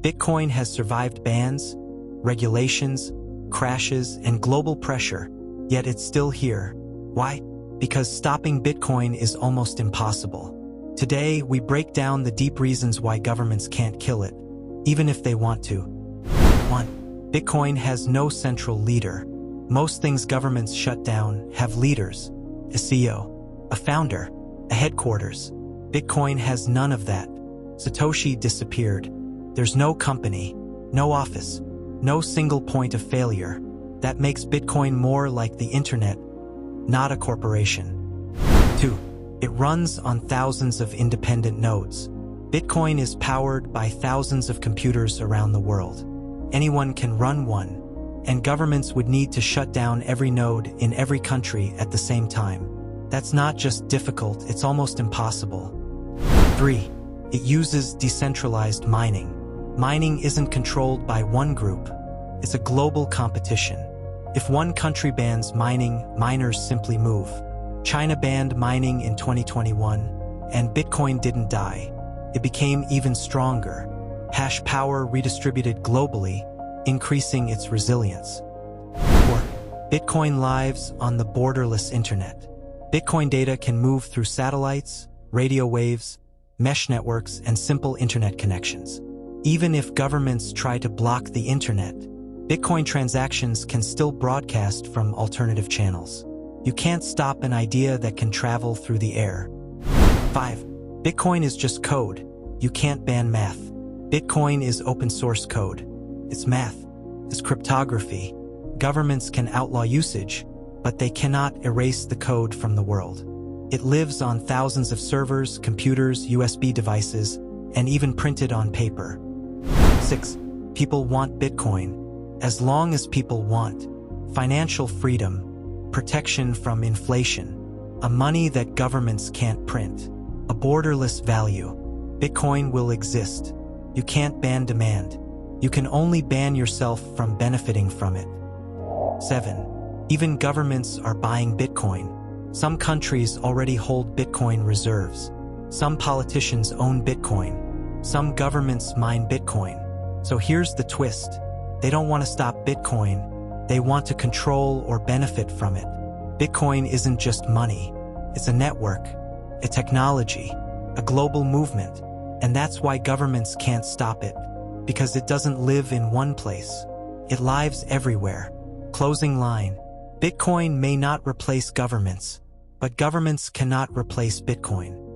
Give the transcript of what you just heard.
Bitcoin has survived bans, regulations, crashes, and global pressure, yet it's still here. Why? Because stopping Bitcoin is almost impossible. Today, we break down the deep reasons why governments can't kill it, even if they want to. 1. Bitcoin has no central leader. Most things governments shut down have leaders, a CEO, a founder, a headquarters. Bitcoin has none of that. Satoshi disappeared. There's no company, no office, no single point of failure. That makes Bitcoin more like the internet, not a corporation. 2. It runs on thousands of independent nodes. Bitcoin is powered by thousands of computers around the world. Anyone can run one, and governments would need to shut down every node in every country at the same time. That's not just difficult, it's almost impossible. 3. It uses decentralized mining. Mining isn't controlled by one group. It's a global competition. If one country bans mining, miners simply move. China banned mining in 2021, and Bitcoin didn't die. It became even stronger. Hash power redistributed globally, increasing its resilience. 4. Bitcoin lives on the borderless internet. Bitcoin data can move through satellites, radio waves, mesh networks, and simple internet connections. Even if governments try to block the internet, Bitcoin transactions can still broadcast from alternative channels. You can't stop an idea that can travel through the air. 5. Bitcoin is just code. You can't ban math. Bitcoin is open source code. It's math. It's cryptography. Governments can outlaw usage, but they cannot erase the code from the world. It lives on thousands of servers, computers, USB devices, and even printed on paper. 6. People want Bitcoin. As long as people want financial freedom, protection from inflation, a money that governments can't print, a borderless value, Bitcoin will exist. You can't ban demand. You can only ban yourself from benefiting from it. 7. Even governments are buying Bitcoin. Some countries already hold Bitcoin reserves. Some politicians own Bitcoin. Some governments mine Bitcoin. So here's the twist. They don't want to stop Bitcoin. They want to control or benefit from it. Bitcoin isn't just money. It's a network, a technology, a global movement. And that's why governments can't stop it. Because it doesn't live in one place. It lives everywhere. Closing line. Bitcoin may not replace governments, but governments cannot replace Bitcoin.